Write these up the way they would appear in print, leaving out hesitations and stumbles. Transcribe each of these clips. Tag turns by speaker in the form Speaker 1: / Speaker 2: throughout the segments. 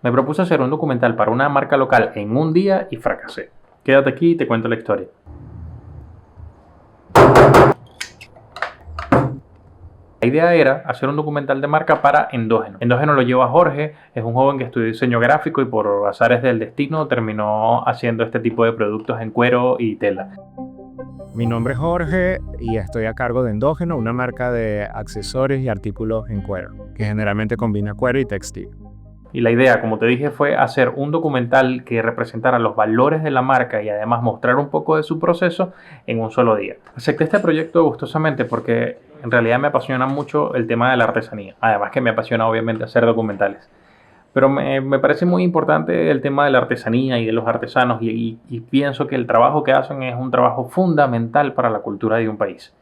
Speaker 1: Me propuse hacer un documental para una marca local en un día y fracasé. Quédate aquí y te cuento la historia. La idea era hacer un documental de marca para Endógeno. Endógeno lo lleva Jorge, es un joven que estudió diseño gráfico y por azares del destino terminó haciendo este tipo de productos en cuero y tela.
Speaker 2: Mi nombre es Jorge y estoy a cargo de Endógeno, una marca de accesorios y artículos en cuero, que generalmente combina cuero y textil.
Speaker 1: Y la idea, como te dije, fue hacer un documental que representara los valores de la marca y además mostrar un poco de su proceso en un solo día. Acepté este proyecto gustosamente porque en realidad me apasiona mucho el tema de la artesanía. Además que me apasiona obviamente hacer documentales. Pero me parece muy importante el tema de la artesanía y de los artesanos y pienso que el trabajo que hacen es un trabajo fundamental para la cultura de un país.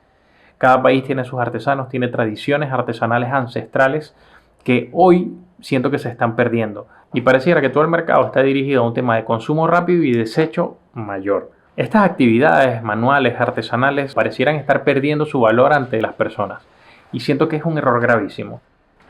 Speaker 1: Cada país tiene sus artesanos, tiene tradiciones artesanales ancestrales que hoy siento que se están perdiendo. Y pareciera que todo el mercado está dirigido a un tema de consumo rápido y desecho mayor. Estas actividades manuales, artesanales, parecieran estar perdiendo su valor ante las personas. Y siento que es un error gravísimo.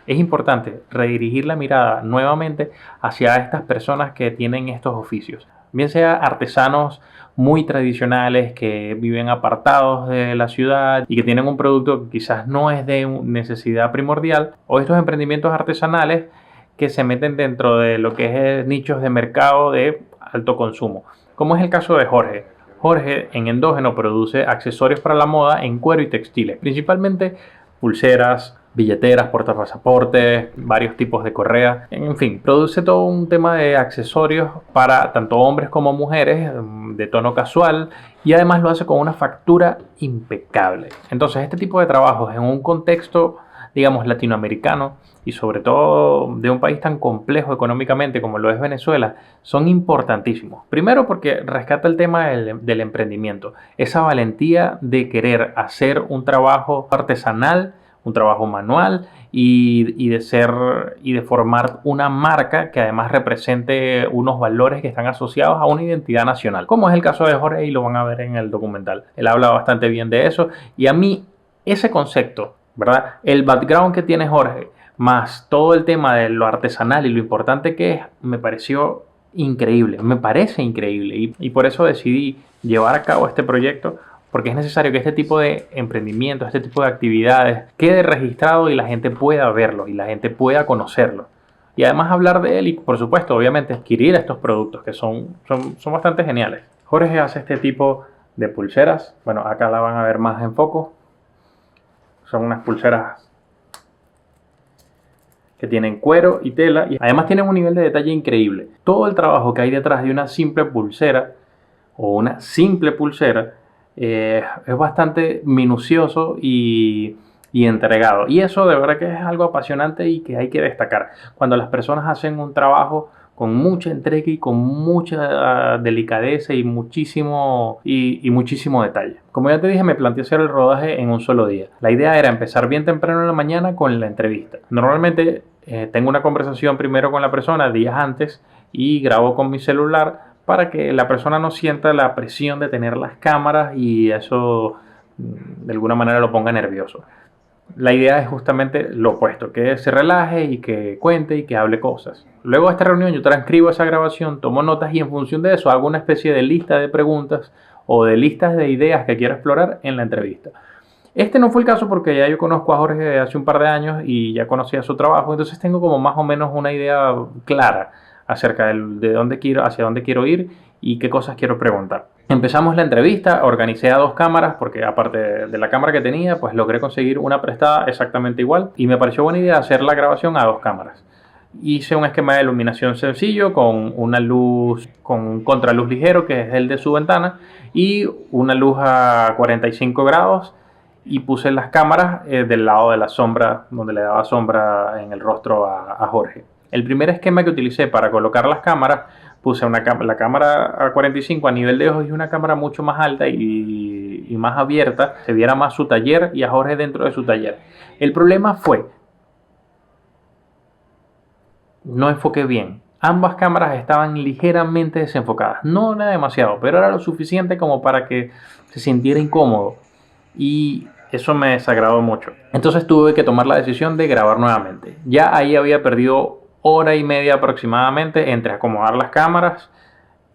Speaker 1: Es importante redirigir la mirada nuevamente hacia estas personas que tienen estos oficios. Bien sea artesanos muy tradicionales que viven apartados de la ciudad y que tienen un producto que quizás no es de necesidad primordial, o estos emprendimientos artesanales que se meten dentro de lo que es nichos de mercado de alto consumo, como es el caso de Jorge. Jorge en Endógeno produce accesorios para la moda en cuero y textiles, principalmente pulseras, billeteras, portapasaportes, varios tipos de correas, en fin, produce todo un tema de accesorios para tanto hombres como mujeres de tono casual y además lo hace con una factura impecable. Entonces este tipo de trabajos en un contexto, digamos, latinoamericano y sobre todo de un país tan complejo económicamente como lo es Venezuela, son importantísimos. Primero porque rescata el tema del emprendimiento, esa valentía de querer hacer un trabajo artesanal, un trabajo manual y de formar una marca que además represente unos valores que están asociados a una identidad nacional, como es el caso de Jorge y lo van a ver en el documental. Él habla bastante bien de eso y a mí ese concepto, ¿verdad? El background que tiene Jorge, más todo el tema de lo artesanal y lo importante que es, me pareció increíble, me parece increíble y por eso decidí llevar a cabo este proyecto, porque es necesario que este tipo de emprendimientos, este tipo de actividades quede registrado y la gente pueda verlo y la gente pueda conocerlo. Y además hablar de él y, por supuesto, obviamente adquirir estos productos que son bastante geniales. Jorge hace este tipo de pulseras. Bueno, acá la van a ver más en foco. Son unas pulseras que tienen cuero y tela y además tienen un nivel de detalle increíble. Todo el trabajo que hay detrás de una simple pulsera o una simple pulsera es bastante minucioso y entregado. Y eso de verdad que es algo apasionante y que hay que destacar. Cuando las personas hacen un trabajo con mucha entrega y con mucha delicadeza y muchísimo detalle. Como ya te dije, me planteé hacer el rodaje en un solo día. La idea era empezar bien temprano en la mañana con la entrevista. Normalmente tengo una conversación primero con la persona días antes y grabo con mi celular para que la persona no sienta la presión de tener las cámaras y eso de alguna manera lo ponga nervioso. La idea es justamente lo opuesto, que se relaje y que cuente y que hable cosas. Luego de esta reunión yo transcribo esa grabación, tomo notas y en función de eso hago una especie de lista de preguntas o de listas de ideas que quiero explorar en la entrevista. Este no fue el caso porque ya yo conozco a Jorge de hace un par de años y ya conocía su trabajo, entonces tengo como más o menos una idea clara acerca de dónde quiero, hacia dónde quiero ir y qué cosas quiero preguntar. Empezamos la entrevista, organicé a dos cámaras porque aparte de la cámara que tenía, pues logré conseguir una prestada exactamente igual y me pareció buena idea hacer la grabación a dos cámaras. Hice un esquema de iluminación sencillo con una luz, con un contraluz ligero que es el de su ventana y una luz a 45 grados y puse las cámaras del lado de la sombra, donde le daba sombra en el rostro a Jorge. El primer esquema que utilicé para colocar las cámaras, puse la cámara a 45 a nivel de ojos y una cámara mucho más alta y más abierta, se viera más su taller y a Jorge dentro de su taller. El problema fue, no enfoqué bien. Ambas cámaras estaban ligeramente desenfocadas. No era demasiado, pero era lo suficiente como para que se sintiera incómodo. Y eso me desagradó mucho. Entonces tuve que tomar la decisión de grabar nuevamente. Ya ahí había perdido hora y media aproximadamente entre acomodar las cámaras,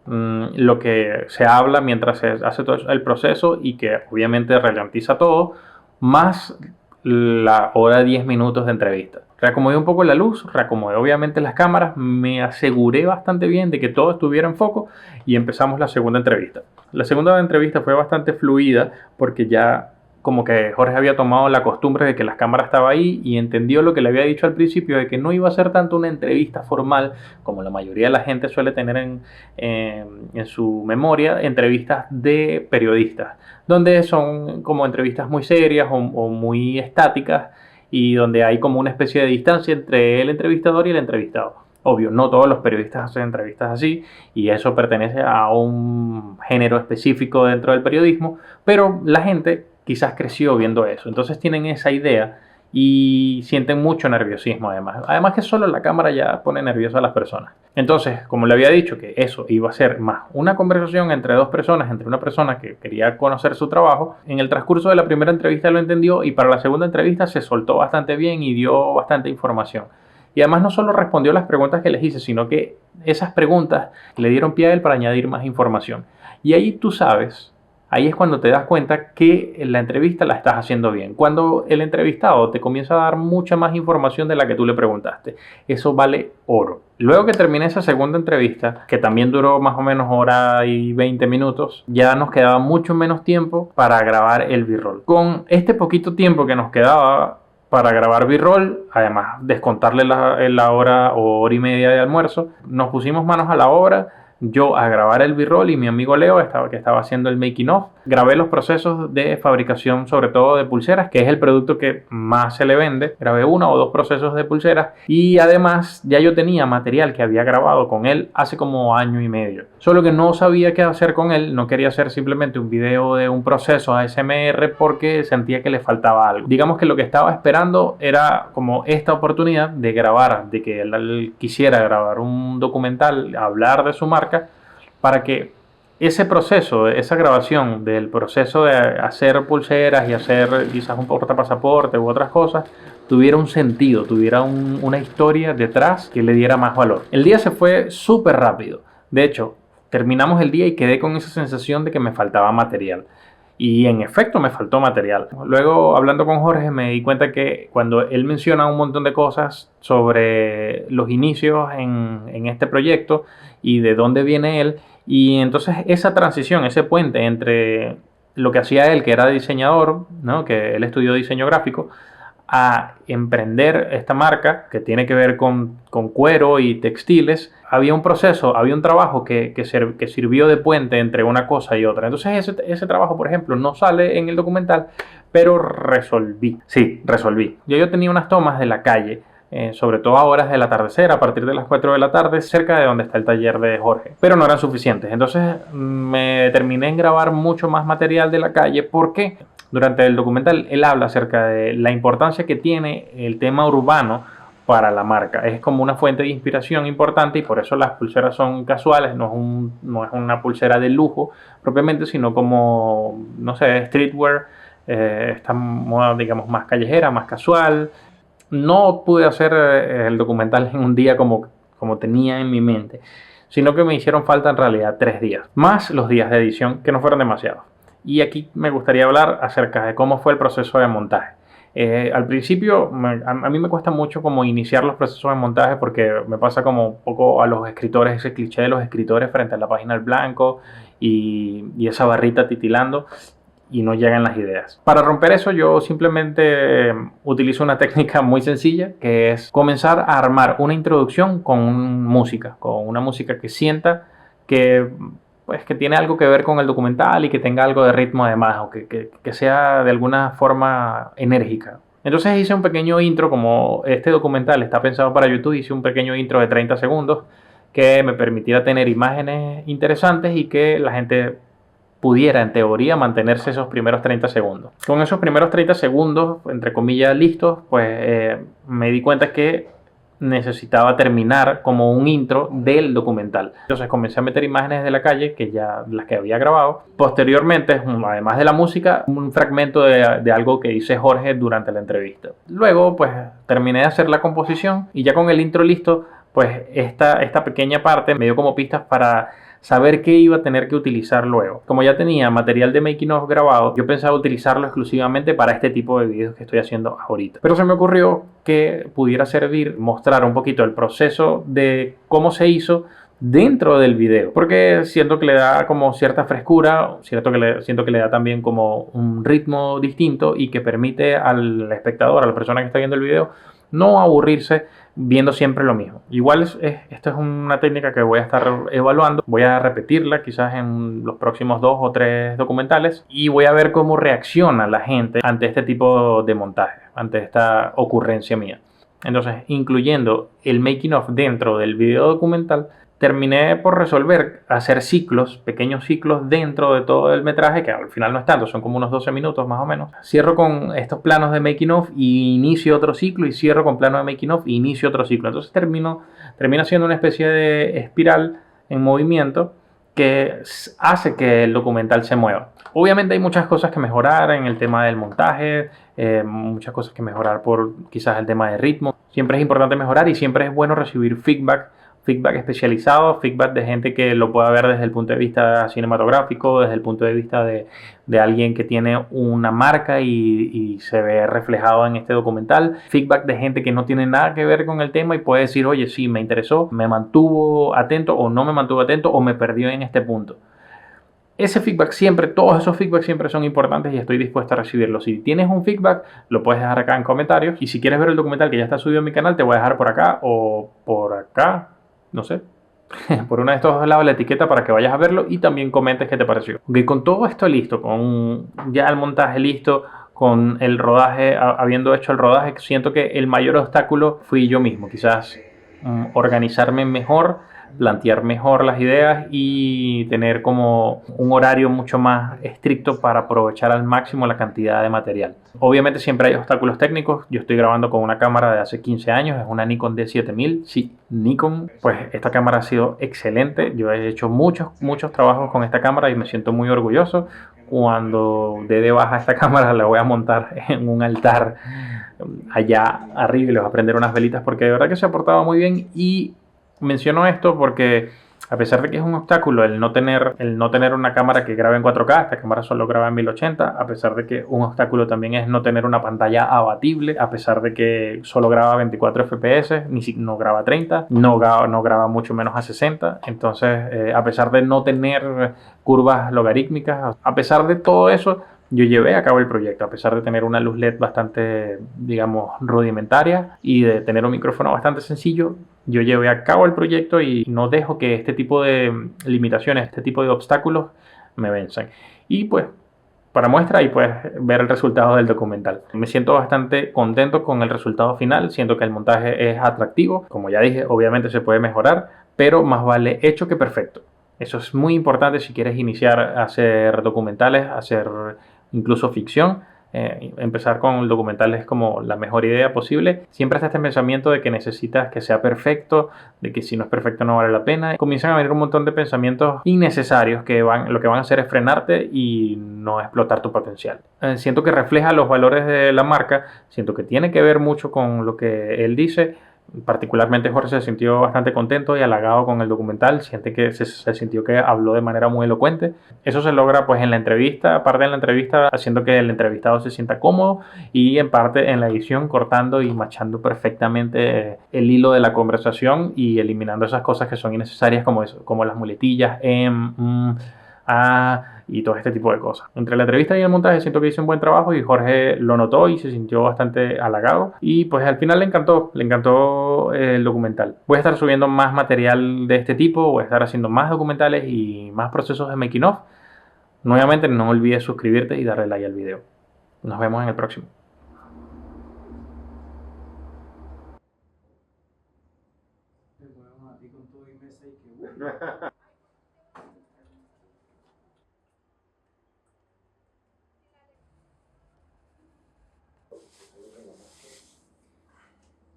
Speaker 1: lo que se habla mientras se hace todo el proceso y que obviamente ralentiza todo, más la hora de 10 minutos de entrevista. Reacomodé un poco la luz, reacomodé obviamente las cámaras, me aseguré bastante bien de que todo estuviera en foco y empezamos la segunda entrevista. La segunda entrevista fue bastante fluida porque ya como que Jorge había tomado la costumbre de que las cámaras estaban ahí y entendió lo que le había dicho al principio de que no iba a ser tanto una entrevista formal como la mayoría de la gente suele tener en su memoria, entrevistas de periodistas, donde son como entrevistas muy serias o muy estáticas y donde hay como una especie de distancia entre el entrevistador y el entrevistado. Obvio, no todos los periodistas hacen entrevistas así y eso pertenece a un género específico dentro del periodismo, pero la gente quizás creció viendo eso, entonces tienen esa idea y sienten mucho nerviosismo además que solo la cámara ya pone nerviosa a las personas. Entonces, como le había dicho que eso iba a ser más una conversación entre dos personas, entre una persona que quería conocer su trabajo, en el transcurso de la primera entrevista lo entendió y para la segunda entrevista se soltó bastante bien y dio bastante información. Y además no solo respondió las preguntas que les hice, sino que esas preguntas le dieron pie a él para añadir más información. Y ahí tú sabes, ahí es cuando te das cuenta que la entrevista la estás haciendo bien. Cuando el entrevistado te comienza a dar mucha más información de la que tú le preguntaste. Eso vale oro. Luego que terminé esa segunda entrevista, que también duró más o menos hora y 20 minutos, ya nos quedaba mucho menos tiempo para grabar el B-roll. Con este poquito tiempo que nos quedaba para grabar B-roll, además descontarle la hora o hora y media de almuerzo, nos pusimos manos a la obra, yo a grabar el B-roll y mi amigo Leo, que estaba haciendo el making of. Grabé los procesos de fabricación, sobre todo de pulseras, que es el producto que más se le vende. Grabé 1 o 2 procesos de pulseras y además ya yo tenía material que había grabado con él hace como año y medio. Solo que no sabía qué hacer con él, no quería hacer simplemente un video de un proceso ASMR porque sentía que le faltaba algo. Digamos que lo que estaba esperando era como esta oportunidad de grabar, de que él quisiera grabar un documental, hablar de su marca, para que ese proceso, esa grabación del proceso de hacer pulseras y hacer quizás un portapasaporte u otras cosas, tuviera un sentido, tuviera una historia detrás que le diera más valor. El día se fue súper rápido. De hecho, terminamos el día y quedé con esa sensación de que me faltaba material. Y en efecto me faltó material. Luego, hablando con Jorge, me di cuenta que cuando él menciona un montón de cosas sobre los inicios en este proyecto y de dónde viene él, y entonces esa transición, ese puente entre lo que hacía él, que era diseñador, ¿no? Que él estudió diseño gráfico, a emprender esta marca que tiene que ver con cuero y textiles, había un proceso, había un trabajo que sirvió de puente entre una cosa y otra. Entonces ese trabajo, por ejemplo, no sale en el documental, pero resolví. Yo tenía unas tomas de la calle, sobre todo a horas del atardecer, a partir de las 4 de la tarde, cerca de donde está el taller de Jorge, pero no eran suficientes. Entonces me determiné en grabar mucho más material de la calle porque durante el documental él habla acerca de la importancia que tiene el tema urbano para la marca. Es como una fuente de inspiración importante y por eso las pulseras son casuales, no es una pulsera de lujo propiamente, sino como, no sé, streetwear, esta moda, digamos, más callejera, más casual. No pude hacer el documental en un día como tenía en mi mente, sino que me hicieron falta en realidad 3 días, más los días de edición, que no fueron demasiados. Y aquí me gustaría hablar acerca de cómo fue el proceso de montaje. Al principio a mí me cuesta mucho como iniciar los procesos de montaje porque me pasa como un poco a los escritores, ese cliché de los escritores frente a la página al blanco y esa barrita titilando y no llegan las ideas. Para romper eso yo simplemente utilizo una técnica muy sencilla, que es comenzar a armar una introducción con una música que sienta que tiene algo que ver con el documental y que tenga algo de ritmo además, o que sea de alguna forma enérgica. Entonces hice un pequeño intro, como este documental está pensado para YouTube, hice un pequeño intro de 30 segundos que me permitiera tener imágenes interesantes y que la gente pudiera, en teoría, mantenerse esos primeros 30 segundos. Con esos primeros 30 segundos, entre comillas, listos, me di cuenta que necesitaba terminar como un intro del documental. Entonces comencé a meter imágenes de la calle, que ya las que había grabado. Posteriormente, además de la música, un fragmento de algo que dice Jorge durante la entrevista. Luego, terminé de hacer la composición y ya con el intro listo, pues esta pequeña parte me dio como pistas para saber qué iba a tener que utilizar luego. Como ya tenía material de making of grabado, yo pensaba utilizarlo exclusivamente para este tipo de videos que estoy haciendo ahorita. Pero se me ocurrió que pudiera servir mostrar un poquito el proceso de cómo se hizo dentro del video, porque siento que le da como cierta frescura, siento que le da también como un ritmo distinto y que permite al espectador, a la persona que está viendo el video, no aburrirse viendo siempre lo mismo. Igual esta es una técnica que voy a estar evaluando, voy a repetirla quizás en los próximos 2 o 3 documentales y voy a ver cómo reacciona la gente ante este tipo de montaje, ante esta ocurrencia mía. Entonces, incluyendo el making of dentro del video documental, terminé por resolver hacer ciclos, pequeños ciclos dentro de todo el metraje, que al final no es tanto, son como unos 12 minutos más o menos. Cierro con estos planos de making of y inicio otro ciclo, y cierro con plano de making of y inicio otro ciclo. Entonces termina siendo una especie de espiral en movimiento que hace que el documental se mueva. Obviamente hay muchas cosas que mejorar en el tema del montaje, muchas cosas que mejorar por quizás el tema de ritmo. Siempre es importante mejorar y siempre es bueno recibir feedback especializado, feedback de gente que lo pueda ver desde el punto de vista cinematográfico, desde el punto de vista de alguien que tiene una marca y se ve reflejado en este documental, feedback de gente que no tiene nada que ver con el tema y puede decir, oye, sí, me interesó, me mantuvo atento o no me mantuvo atento o me perdió en este punto. Ese feedback siempre, todos esos feedbacks siempre son importantes y estoy dispuesto a recibirlos. Si tienes un feedback, lo puedes dejar acá en comentarios. Y si quieres ver el documental que ya está subido en mi canal, te voy a dejar por acá o por acá, no sé, por uno de estos dos lados la etiqueta para que vayas a verlo y también comentes qué te pareció. Ok, con todo esto listo, con ya el montaje listo, con el rodaje, habiendo hecho el rodaje, siento que el mayor obstáculo fui yo mismo. Quizás organizarme mejor, plantear mejor las ideas y tener como un horario mucho más estricto para aprovechar al máximo la cantidad de material. Obviamente siempre hay obstáculos técnicos. Yo estoy grabando con una cámara de hace 15 años, es una Nikon D7000. Sí, Nikon. Pues esta cámara ha sido excelente. Yo he hecho muchos trabajos con esta cámara y me siento muy orgulloso. Cuando dé de baja esta cámara la voy a montar en un altar allá arriba y les voy a prender unas velitas porque de verdad que se ha portado muy bien. Y menciono esto porque a pesar de que es un obstáculo el no tener una cámara que grabe en 4K, esta cámara solo graba en 1080, a pesar de que un obstáculo también es no tener una pantalla abatible, a pesar de que solo graba 24 FPS, no graba 30, no graba mucho menos a 60, entonces a pesar de no tener curvas logarítmicas, a pesar de todo eso, yo llevé a cabo el proyecto, a pesar de tener una luz LED bastante, digamos, rudimentaria y de tener un micrófono bastante sencillo. Yo llevé a cabo el proyecto y no dejo que este tipo de limitaciones, este tipo de obstáculos me venzan. Y pues, para muestra, ahí puedes ver el resultado del documental. Me siento bastante contento con el resultado final, siento que el montaje es atractivo. Como ya dije, obviamente se puede mejorar, pero más vale hecho que perfecto. Eso es muy importante si quieres iniciar a hacer documentales, a hacer incluso ficción. Empezar con documentales es como la mejor idea posible. Siempre está este pensamiento de que necesitas que sea perfecto, de que si no es perfecto no vale la pena. Comienzan a venir un montón de pensamientos innecesarios que lo que van a hacer es frenarte y no explotar tu potencial. Siento que refleja los valores de la marca, siento que tiene que ver mucho con lo que él dice. Particularmente Jorge se sintió bastante contento y halagado con el documental, siente que se sintió que habló de manera muy elocuente. Eso se logra pues en la entrevista, aparte de la entrevista, haciendo que el entrevistado se sienta cómodo y en parte en la edición cortando y machando perfectamente el hilo de la conversación y eliminando esas cosas que son innecesarias como eso, como las muletillas, y todo este tipo de cosas. Entre la entrevista y el montaje siento que hice un buen trabajo y Jorge lo notó y se sintió bastante halagado y pues al final le encantó el documental. Voy a estar subiendo más material de este tipo, voy a estar haciendo más documentales y más procesos de making of. Nuevamente no olvides suscribirte y darle like al video. Nos vemos en el próximo.